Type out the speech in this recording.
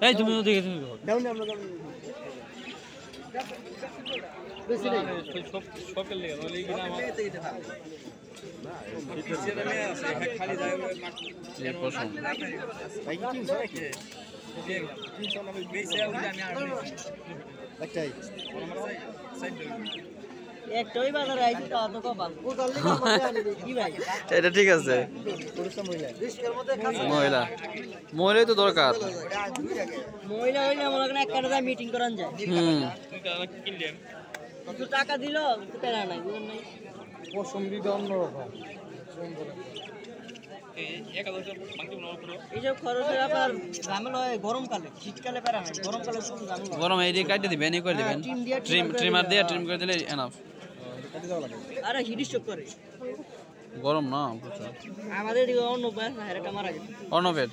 এই তুমি ওদিকে তুমি একটাই বাজারে আইছি তা তো কপাল কি ভাই এটা ঠিক আছে মহিলা মহিলাই তো দরকার মহিলা হইলে আমার ওখানে এক কাটা মিটিং করান যায় কিছু টাকা দিল পেরা নাই বুঝলেন নাই পছন্দিটা অন্যরকম এইসব খরচের আপনার ঝামেলা হয় গরমকালে, শীতকালে পেরা নাই, গরমকালে খুব ঝামেলা হয়। গরম এই দিয়ে কাটে দিবেন এই করে দিবেন ট্রিমার দিয়ে ট্রিম করে দিলে এনাফ আরে হিট স্ট্রোক করে গরম না প্রচুর আমাদের দিকে অন্য উপায় না, এটা মারা গেছে অর্ণবের